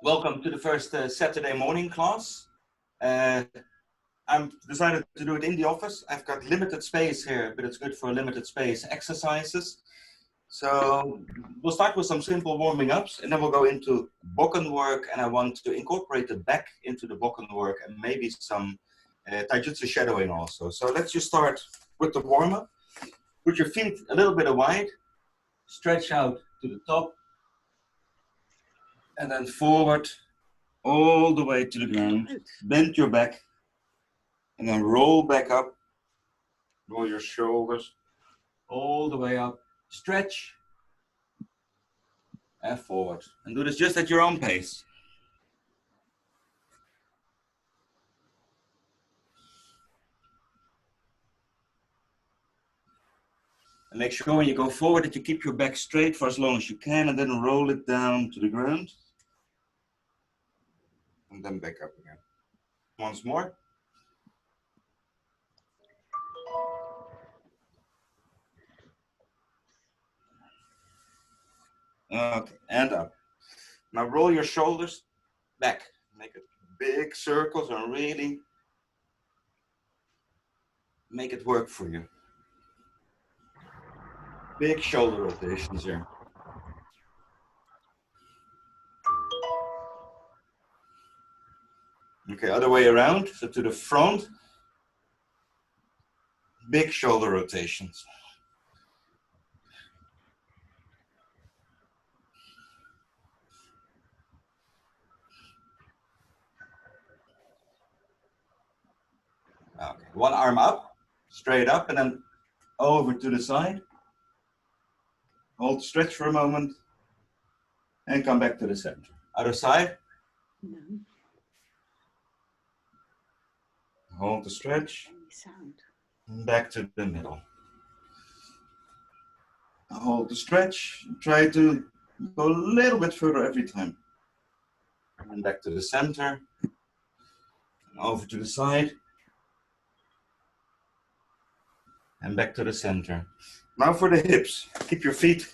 Welcome to the first Saturday morning class. I'm decided to do it in the office. I've got limited space here, but it's good for limited space exercises. So we'll start with some simple warming ups, and then we'll go into bokken work, and I want to incorporate the back into the bokken work and maybe some taijutsu shadowing also. So let's just start with the warm up. Put your feet a little bit wide, stretch out to the top, and then forward all the way to the ground. Bend your back, and then roll back up. Roll your shoulders all the way up. Stretch and forward. And do this just at your own pace. And make sure when you go forward that you keep your back straight for as long as you can, and then roll it down to the ground. And then back up again. Once more. Okay, and up. Now roll your shoulders back. Make it big circles and really make it work for you. Big shoulder rotations here. Okay, other way around, so to the front. Big shoulder rotations. Okay, one arm up, straight up, and then over to the side. Hold, stretch for a moment, and come back to the center. Other side. No. Hold the stretch. Sound. Back to the middle. Hold the stretch. Try to go a little bit further every time. And back to the center. And over to the side. And back to the center. Now for the hips. Keep your feet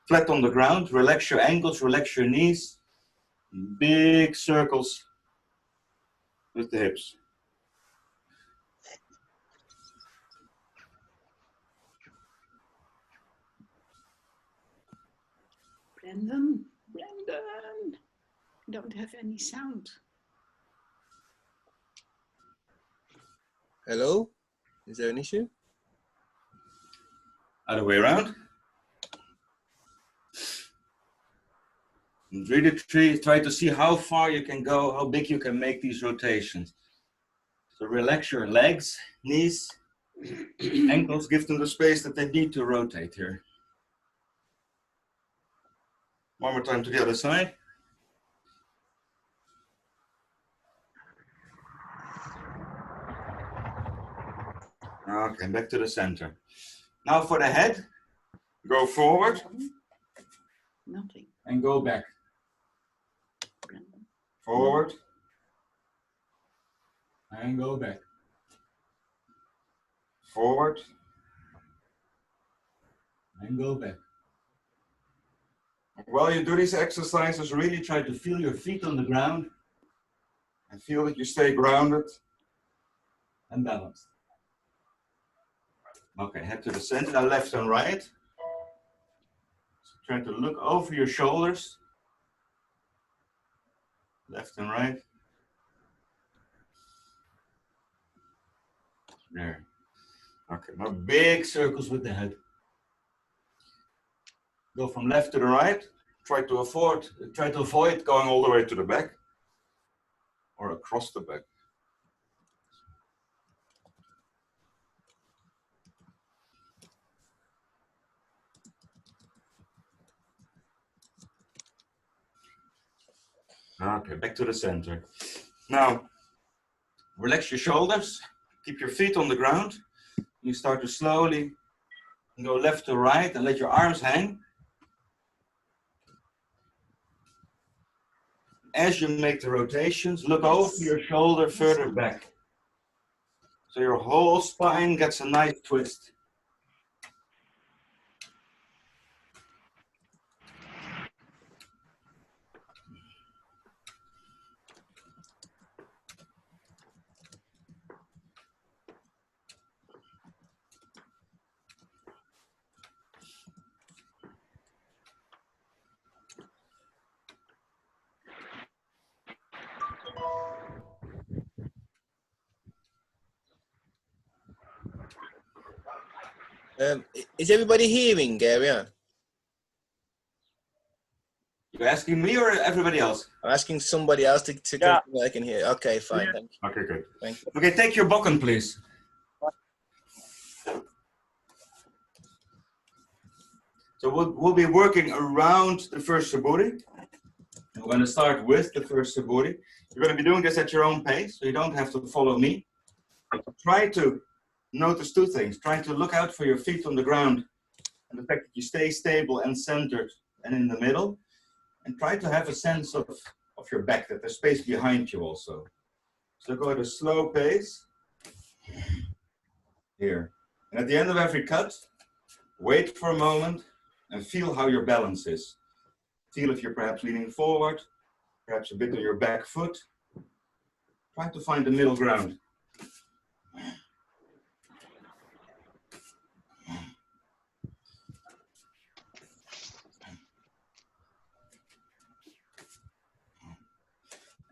flat on the ground. Relax your ankles, relax your knees. Big circles with the hips. Brandon, don't have any sound. Hello? Is there an issue? Other way around. And really try to see how far you can go, how big you can make these rotations. So relax your legs, knees, ankles, give them the space that they need to rotate here. One more time to the other side. Okay, back to the center. Now for the head, go forward. Nothing. And go back. Brandon. Forward. And go back. Forward. And go back. While you do these exercises, really try to feel your feet on the ground and feel that you stay grounded and balanced. Okay, head to the center, now left and right. So try to look over your shoulders. Left and right. There. Okay, now big circles with the head. Go from left to the right. Try to avoid going all the way to the back or across the back. Okay, back to the center. Now, relax your shoulders. Keep your feet on the ground. You start to slowly go left to right and let your arms hang. As you make the rotations, look over your shoulder further back. So your whole spine gets a nice twist. Is everybody hearing, Arjan? You're asking me or everybody else? I'm asking somebody else to Yeah. confirm I can hear. Okay, fine. Yeah. Thank you. Okay, good. Thank you. Okay, take your bokken, please. So we'll be working around the first suburi. We're going to start with the first suburi. You're going to be doing this at your own pace, so you don't have to follow me. Try to notice two things. Try to look out for your feet on the ground and the fact that you stay stable and centered and in the middle. And try to have a sense of your back, that there's space behind you also. So go at a slow pace. Here. And at the end of every cut, wait for a moment and feel how your balance is. Feel if you're perhaps leaning forward, perhaps a bit on your back foot. Try to find the middle ground.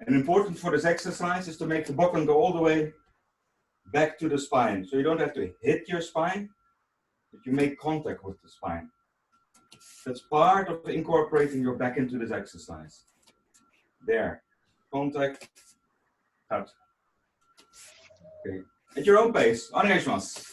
And important for this exercise is to make the bokken go all the way back to the spine. So you don't have to hit your spine, but you make contact with the spine. That's part of incorporating your back into this exercise. There, contact, cut. Okay. At your own pace, onegaishimasu.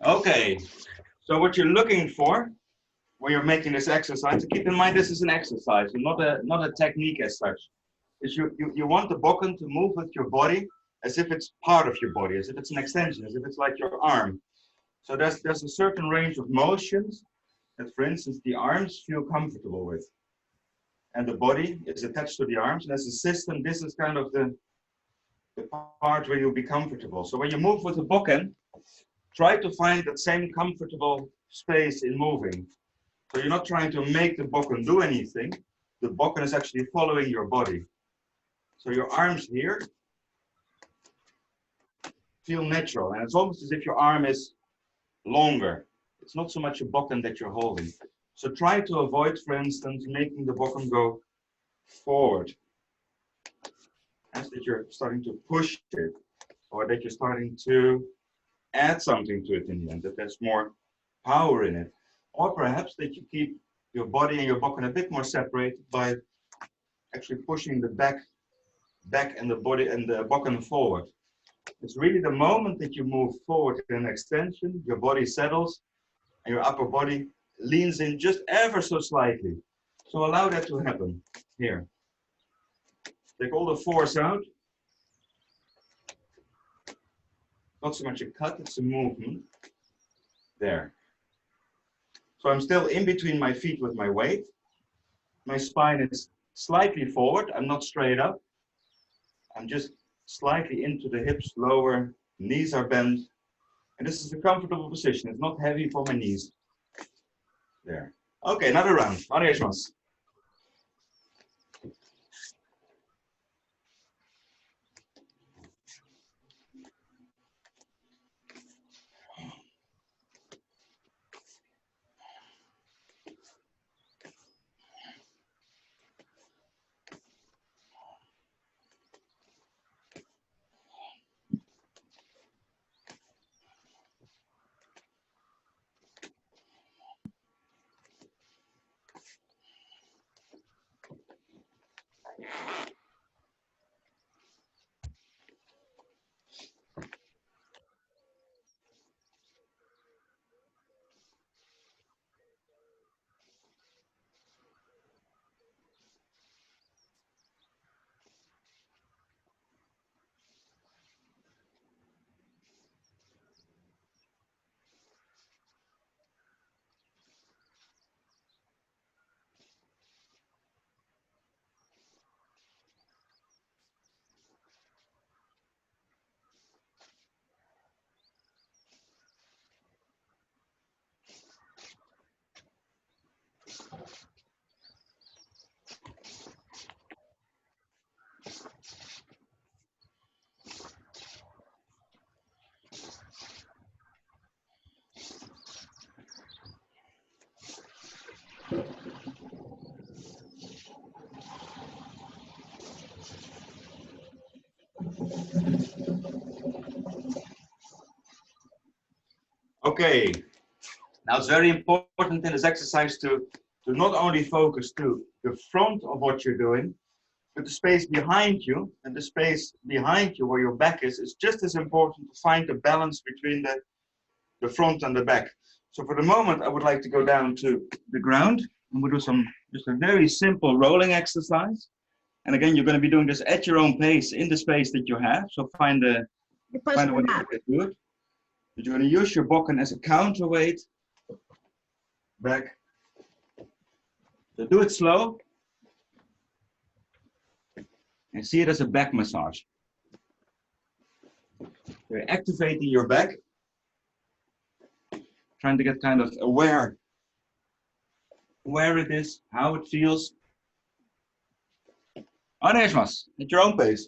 Okay, so what you're looking for when you're making this exercise, keep in mind this is an exercise, not a technique as such. Is you want the bokken to move with your body as if it's part of your body, as if it's an extension, as if it's like your arm. So there's a certain range of motions that, for instance, the arms feel comfortable with. And the body is attached to the arms. And as a system, this is kind of the part where you'll be comfortable. So when you move with the bokken, try to find that same comfortable space in moving. So you're not trying to make the bokken do anything. The bokken is actually following your body. So your arms here feel natural. And it's almost as if your arm is longer. It's not so much a bokken that you're holding. So try to avoid, for instance, making the bokken go forward. As that you're starting to push it, or that you're starting to add something to it in the end, that there's more power in it. Or perhaps that you keep your body and your bokken a bit more separated by actually pushing the back and the body and the bokken forward. It's really the moment that you move forward in an extension, your body settles and your upper body leans in just ever so slightly. So allow that to happen here. Take all the force out. Not so much a cut, it's a movement. There. So I'm still in between my feet with my weight. My spine is slightly forward. I'm not straight up. I'm just slightly into the hips, lower. Knees are bent. And this is a comfortable position. It's not heavy for my knees. There. Okay, another round. Onegaishimasu. Okay. Now it's very important in this exercise to not only focus to the front of what you're doing, but the space behind you, and the space behind you where your back is just as important to find the balance between the front and the back. So for the moment, I would like to go down to the ground and we'll do just a very simple rolling exercise. And again, you're going to be doing this at your own pace in the space that you have. So find a way to do it. But you're going to use your bokken as a counterweight back. So do it slow and see it as a back massage. You're activating your back, trying to get kind of aware where it is, how it feels. Anesmas, at your own pace.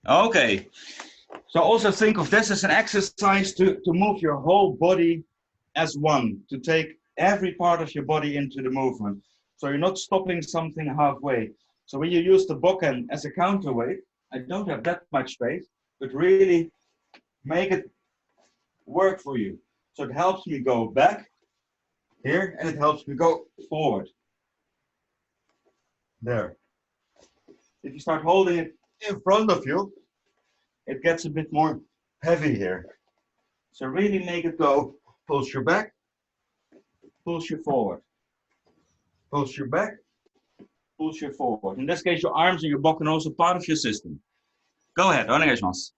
Okay, so also think of this as an exercise to move your whole body as one, to take every part of your body into the movement. So you're not stopping something halfway. So when you use the bokken as a counterweight, I don't have that much space, but really make it work for you. So it helps me go back here and it helps me go forward. There. If you start holding it in front of you, it gets a bit more heavy here. So really make it go, pulse your back, pulse you forward, pulse your back, pulse you forward. In this case, your arms and your bokken are also part of your system. Go ahead, onegaishimasu.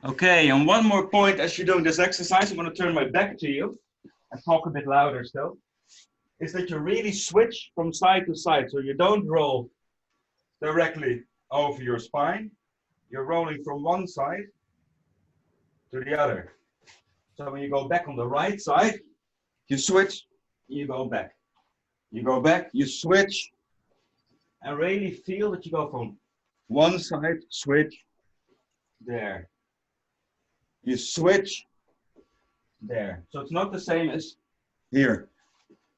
Okay, and one more point as you're doing this exercise, I'm going to turn my back to you and talk a bit louder still, is that you really switch from side to side. So you don't roll directly over your spine. You're rolling from one side to the other. So when you go back on the right side, you switch, you go back. You go back, you switch, and really feel that you go from one side, switch, there. You switch, there. So it's not the same as here,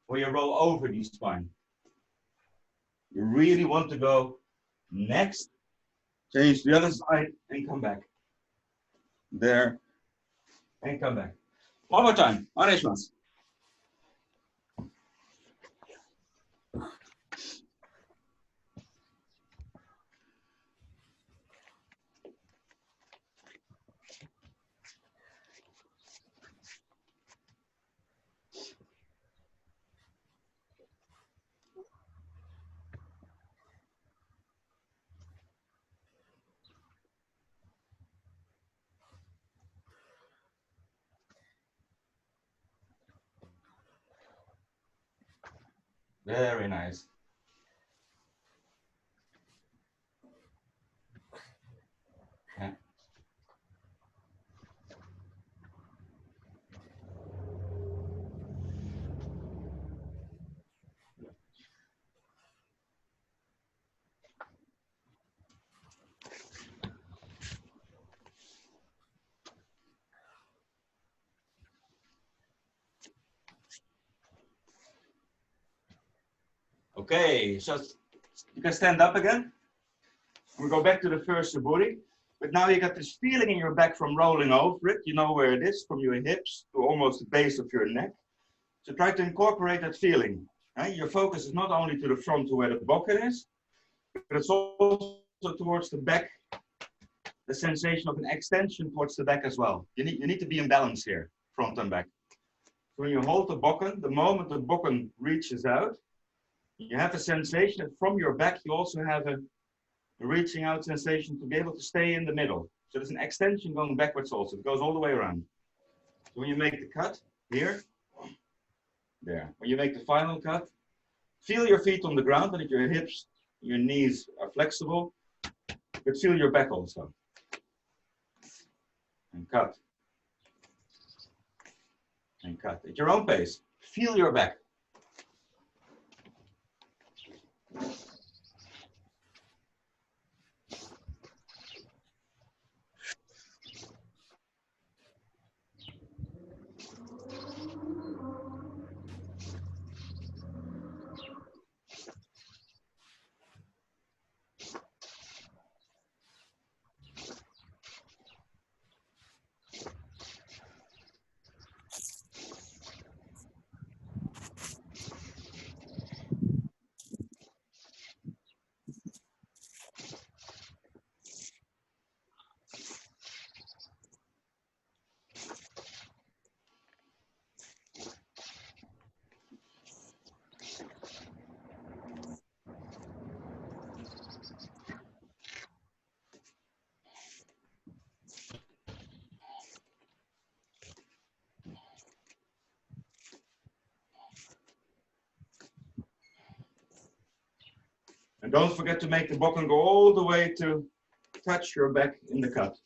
where you roll over the spine. You really want to go next, change the other side, and come back. There, and come back. One more time, onegaishimasu. Very nice. Yeah. Okay, so you can stand up again. We go back to the first suburi. But now you got this feeling in your back from rolling over it. You know where it is, from your hips to almost the base of your neck. So try to incorporate that feeling. Right? Your focus is not only to the front to where the bokken is, but it's also towards the back, the sensation of an extension towards the back as well. You need to be in balance here, front and back. So when you hold the bokken, the moment the bokken reaches out, you have a sensation that from your back you also have a reaching out sensation to be able to stay in the middle. So there's an extension going backwards also. It goes all the way around. So when you make the cut here, there. When you make the final cut, feel your feet on the ground, and if your hips, your knees are flexible, but feel your back also. And cut. And cut. At your own pace. Feel your back. And don't forget to make the bokken go all the way to touch your back in the cut.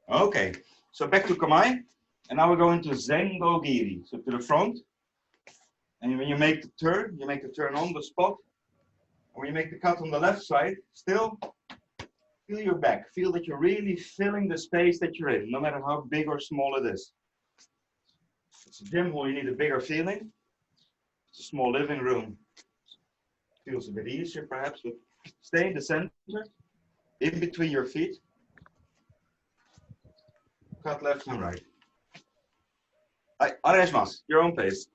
Okay, so back to Kamai. And now we're going to Zengo Giri. So to the front. And when you make the turn on the spot. And when you make the cut on the left side, still feel your back. Feel that you're really filling the space that you're in, no matter how big or small it is. It's a gym hall, you need a bigger feeling. It's a small living room. Feels a bit easier perhaps, but stay in the center, in between your feet. Cut left and right. Arjan, your own pace.